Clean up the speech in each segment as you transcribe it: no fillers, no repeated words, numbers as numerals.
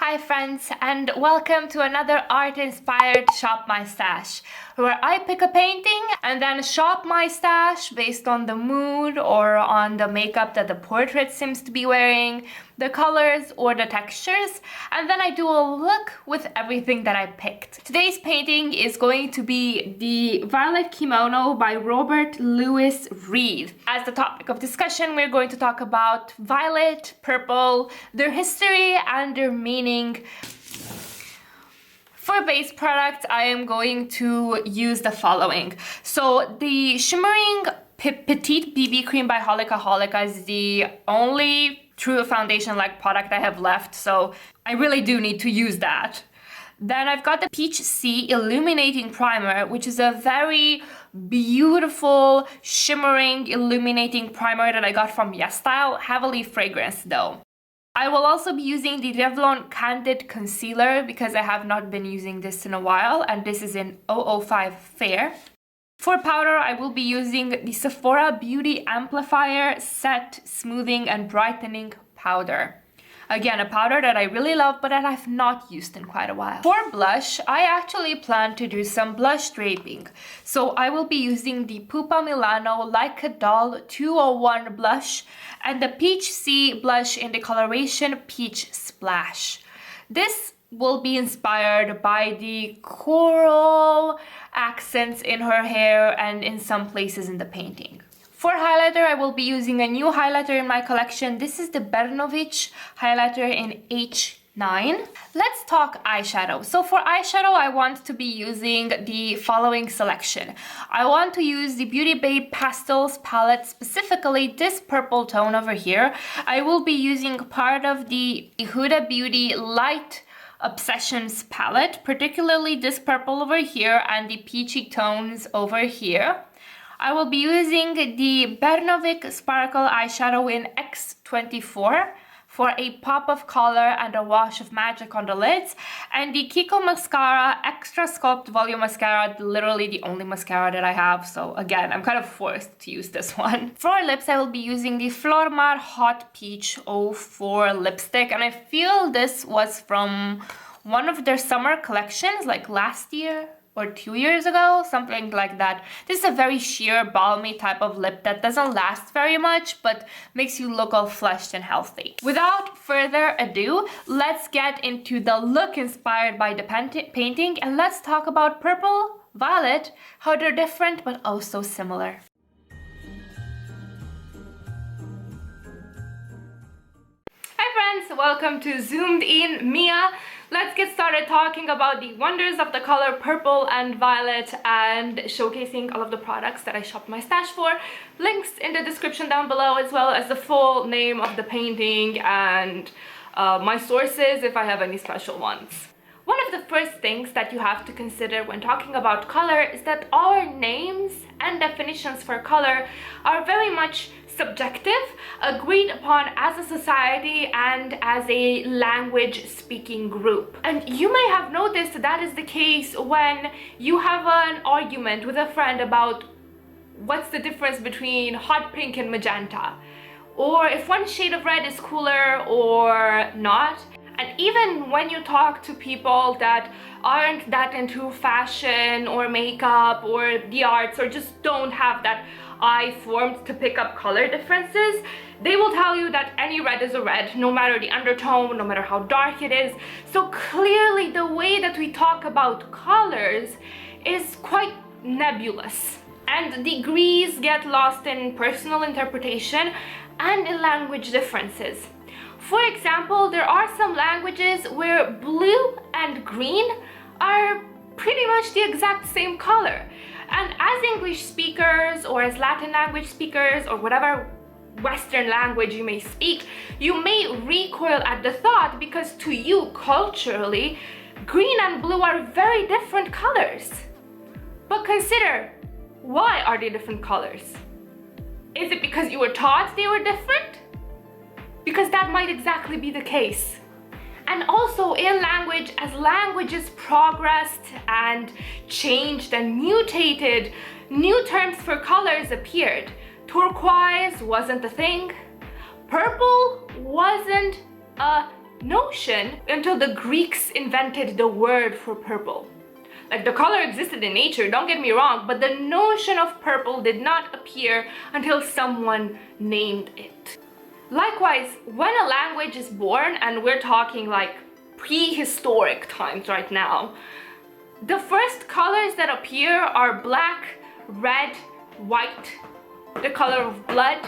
Hi friends, and welcome to another art-inspired Shop My Stash, where I pick a painting and then shop my stash based on the mood or on the makeup that the portrait seems to be wearing, the colors or the textures, and then I do a look with everything that I picked. Today's painting is going to be the Violet Kimono by Robert Louis Reed. As the topic of discussion, we're going to talk about violet, purple, their history and their meaning. For base product, I am going to use the following. So the Shimmering Petit BB Cream by Holika is the only true foundation-like product I have left, so I really do need to use that. Then I've got the Peach C Illuminating Primer, which is a very beautiful, shimmering, illuminating primer that I got from YesStyle, heavily fragranced though. I will also be using the Revlon Candid Concealer because I have not been using this in a while, and this is in 005 Fair. For powder, I will be using the Sephora Beauty Amplifier Set Smoothing and Brightening Powder. Again, a powder that I really love but that I've not used in quite a while. For blush, I actually plan to do some blush draping. So I will be using the Pupa Milano Like a Doll 201 blush and the Peach C blush in the coloration Peach Splash. This will be inspired by the coral accents in her hair and in some places in the painting. For highlighter, I will be using a new highlighter in my collection. This is the Bernovich Highlighter in H9. Let's talk eyeshadow. So for eyeshadow, I want to be using the following selection. I want to use the Beauty Babe Pastels palette, specifically this purple tone over here. I will be using part of the Huda Beauty Light Obsessions palette, particularly this purple over here and the peachy tones over here. I will be using the Bernovich Sparkle Eyeshadow in X24 for a pop of color and a wash of magic on the lids, and the Kiko Mascara Extra Sculpt Volume Mascara, literally the only mascara that I have, so again, I'm kind of forced to use this one. For lips, I will be using the Flormar Hot Peach 04 lipstick, and I feel this was from one of their summer collections, like last year or 2 years ago, something like that. This is a very sheer, balmy type of lip that doesn't last very much, but makes you look all flushed and healthy. Without further ado, let's get into the look inspired by the painting, and let's talk about purple, violet, how they're different but also similar. Hi friends, welcome to Zoomed In Mia. Let's get started talking about the wonders of the color purple and violet and showcasing all of the products that I shopped my stash for. Links in the description down below, as well as the full name of the painting and my sources if I have any special ones. One of the first things that you have to consider when talking about color is that our names and definitions for color are very much subjective, agreed upon as a society and as a language speaking group. And you may have noticed that is the case when you have an argument with a friend about what's the difference between hot pink and magenta, or if one shade of red is cooler or not. And even when you talk to people that aren't that into fashion or makeup or the arts, or just don't have that eye formed to pick up color differences, they will tell you that any red is a red, no matter the undertone, no matter how dark it is. So clearly the way that we talk about colors is quite nebulous, and degrees get lost in personal interpretation and in language differences. For example, there are some languages where blue and green are pretty much the exact same color. And as English speakers or as Latin language speakers or whatever Western language you may speak, you may recoil at the thought because to you culturally, green and blue are very different colors. But consider, why are they different colors? Is it because you were taught they were different? Because that might exactly be the case. And also in language, as languages progressed and changed and mutated, new terms for colors appeared. Turquoise wasn't a thing. Purple wasn't a notion until the Greeks invented the word for purple. Like, the color existed in nature, don't get me wrong, but the notion of purple did not appear until someone named it. Likewise, when a language is born, and we're talking like prehistoric times right now, the first colors that appear are black, red, white, the color of blood,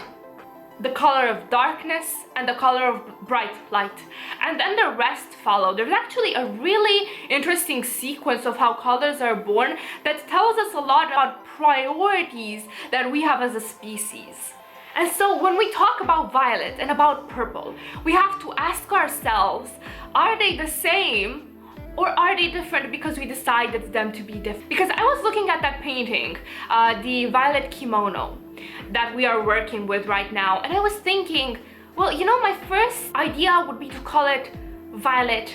the color of darkness, and the color of bright light. And then the rest follow. There's actually a really interesting sequence of how colors are born that tells us a lot about priorities that we have as a species. And so when we talk about violet and about purple, we have to ask ourselves, are they the same? Or are they different because we decided them to be different? Because I was looking at that painting, the Violet Kimono, that we are working with right now, and I was thinking, well, you know, my first idea would be to call it violet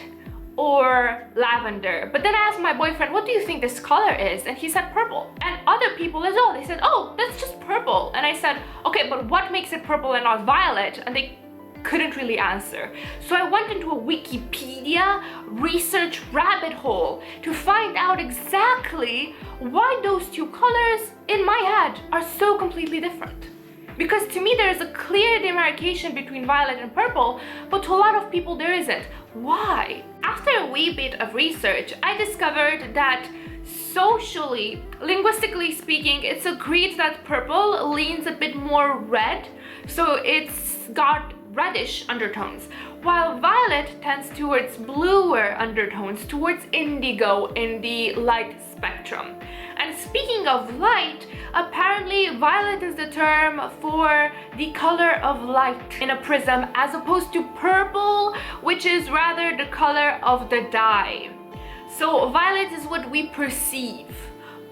or lavender. But then I asked my boyfriend, what do you think this color is? And he said purple. And other people as well, they said, oh, that's just purple. And I said, okay, but what makes it purple and not violet? And they couldn't really answer. So I went into a Wikipedia research rabbit hole to find out exactly why those two colors in my head are so completely different. Because to me there is a clear demarcation between violet and purple, but to a lot of people there isn't. Why? After a wee bit of research, I discovered that socially, linguistically speaking, it's agreed that purple leans a bit more red, so it's got reddish undertones, while violet tends towards bluer undertones, towards indigo in the light spectrum. And speaking of light, apparently violet is the term for the color of light in a prism, as opposed to purple, which is rather the color of the dye. So violet is what we perceive.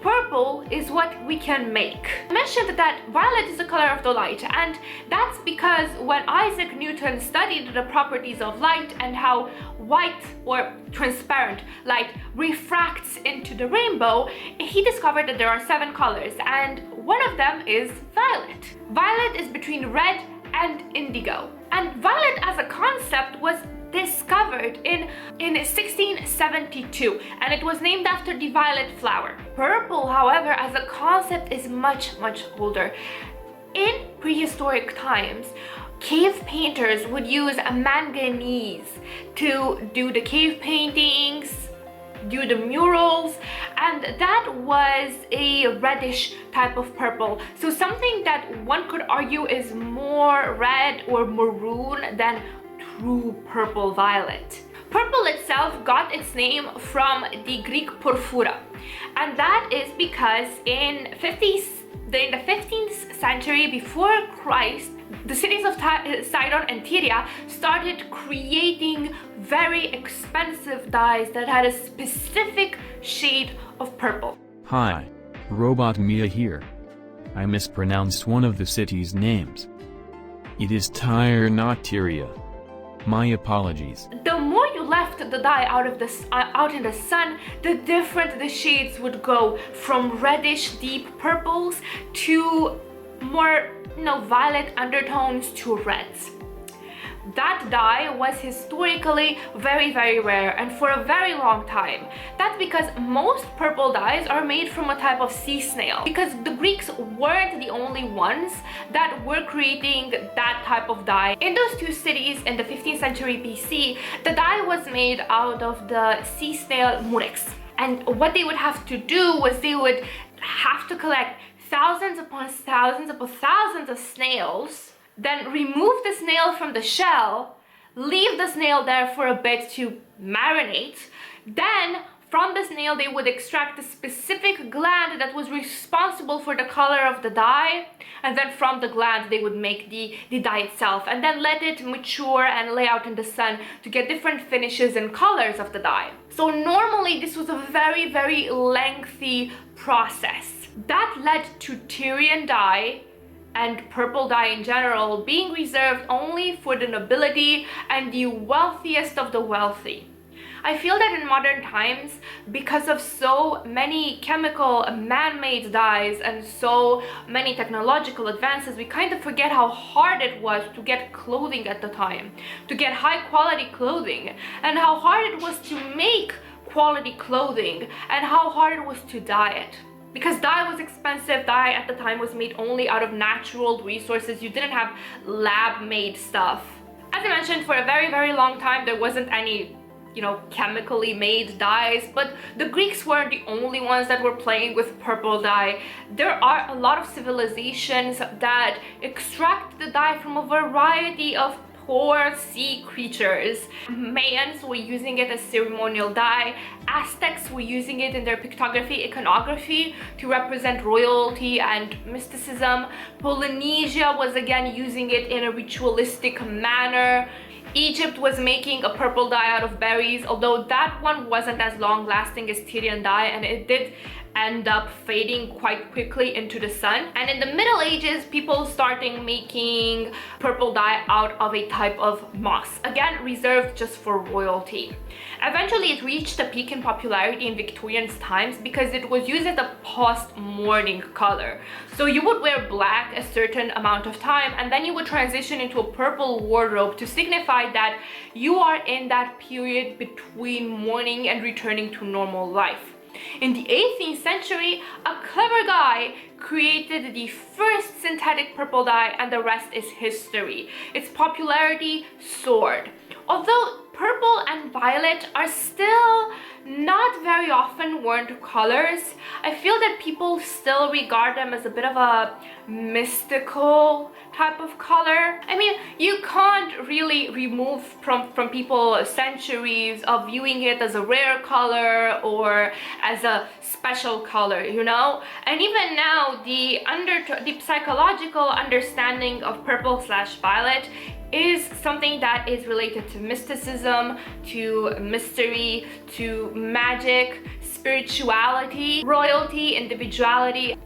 Purple is what we can make. I mentioned that violet is the color of the light, and that's because when Isaac Newton studied the properties of light and how white or transparent light refracts into the rainbow, he discovered that there are 7 colors, and one of them is violet. Violet is between red and indigo. And violet as a concept was discovered in 1672, and it was named after the violet flower. Purple, however, as a concept is much older. In prehistoric times, cave painters would use manganese to do the cave paintings, do the murals, and that was a reddish type of purple. So something that one could argue is more red or maroon than true purple violet. Purple itself got its name from the Greek purpura, and that is because in the 15th century before Christ, the cities of Sidon and Tyre started creating very expensive dyes that had a specific shade of purple. Hi, Robot Mia here. I mispronounced one of the city's names. It is Tyre, not Tyria. My apologies. The more you left the dye out in the sun, the different the shades would go, from reddish deep purples to more, violet undertones to reds. That dye was historically very rare, and for a very long time. That's because most purple dyes are made from a type of sea snail, because the Greeks weren't the only ones that were creating that type of dye. In those two cities in the 15th century BC, the dye was made out of the sea snail murex. And what they would have to do was they would have to collect thousands upon thousands of snails, then remove the snail from the shell, leave the snail there for a bit to marinate. Then from the snail they would extract the specific gland that was responsible for the color of the dye, and then from the gland they would make the dye itself, and then let it mature and lay out in the sun to get different finishes and colors of the dye. So normally this was a very lengthy process. That led to Tyrian dye and purple dye in general being reserved only for the nobility and the wealthiest of the wealthy. I feel that in modern times, because of so many chemical man-made dyes and so many technological advances, we kind of forget how hard it was to get clothing at the time, to get high quality clothing, and how hard it was to make quality clothing, and how hard it was to dye it. Because dye was expensive. Dye at the time was made only out of natural resources. You didn't have lab-made stuff. As I mentioned, for a very long time there wasn't any, you know, chemically made dyes, but the Greeks weren't the only ones that were playing with purple dye. There are a lot of civilizations that extract the dye from a variety of poor sea creatures. Mayans were using it as ceremonial dye. Aztecs were using it in their pictography, iconography, to represent royalty and mysticism. Polynesia was again using it in a ritualistic manner. Egypt was making a purple dye out of berries, although that one wasn't as long lasting as Tyrian dye, and it did end up fading quite quickly into the sun. And in the Middle Ages, people starting making purple dye out of a type of moss, again reserved just for royalty. Eventually it reached a peak in popularity in Victorian times because it was used as a post-mourning color. So you would wear black a certain amount of time, and then you would transition into a purple wardrobe to signify that you are in that period between mourning and returning to normal life. In the 18th century, a clever guy created the first synthetic purple dye, and the rest is history. Its popularity soared. Although purple and violet are still not very often worn colors, I feel that people still regard them as a bit of a mystical type of color. I mean, you can't really remove from people centuries of viewing it as a rare color or as a special color, you know? And even now, the psychological understanding of purple/violet is something that is related to mysticism, to mystery, to magic, spirituality, royalty, individuality.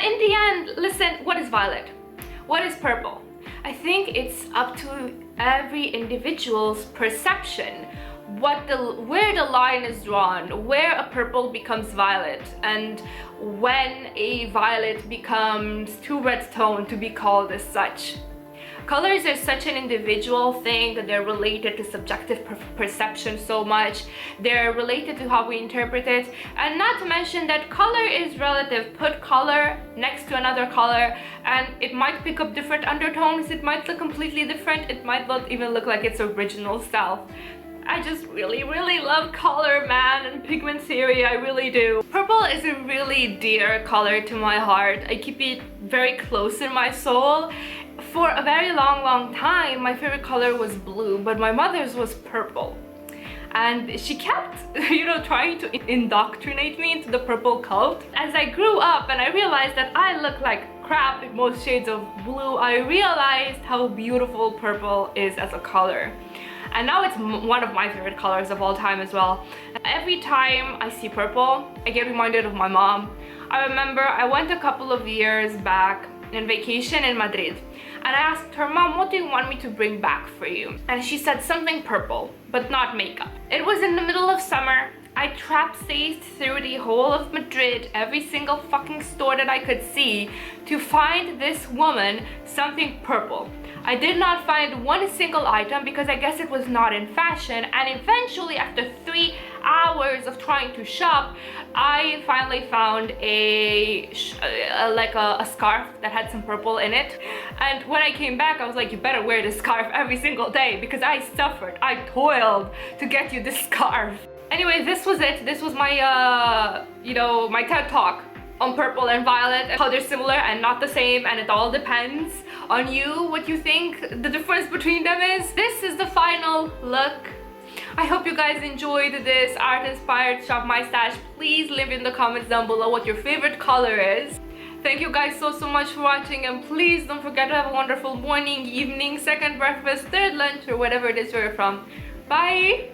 In the end, listen, what is violet? What is purple? I think it's up to every individual's perception, where the line is drawn, where a purple becomes violet, and when a violet becomes too red toned to be called as such. Colors are such an individual thing that they're related to subjective perception so much. They're related to how we interpret it, and not to mention that color is relative. Put color next to another color and it might pick up different undertones. It might look completely different. It might not even look like its original self. I just really love color, man, and pigment theory. I really do. Purple is a really dear color to my heart. I keep it very close in my soul. For a very long time, my favorite color was blue, but my mother's was purple. And she kept, you know, trying to indoctrinate me into the purple cult. As I grew up and I realized that I look like crap in most shades of blue, I realized how beautiful purple is as a color. And now it's one of my favorite colors of all time as well. Every time I see purple, I get reminded of my mom. I remember I went a couple of years back on vacation in Madrid, and I asked her, "Mom, what do you want me to bring back for you?" And she said something purple, but not makeup. It was in the middle of summer. I trapsed through the whole of Madrid, every single fucking store that I could see, to find this woman something purple. I did not find one single item because I guess it was not in fashion, and eventually, after 3 hours of trying to shop, I finally found a scarf that had some purple in it. And when I came back, I was like, "You better wear this scarf every single day," because I suffered, I toiled to get you this scarf. Anyway, this was it. This was my, my TED Talk on purple and violet, how they're similar and not the same, and it all depends on you, what you think the difference between them is. This is the final look. I hope you guys enjoyed this art-inspired shop my stash. Please leave in the comments down below what your favorite color is. Thank you guys so much for watching, and please don't forget to have a wonderful morning, evening, second breakfast, third lunch, or whatever it is where you're from. Bye!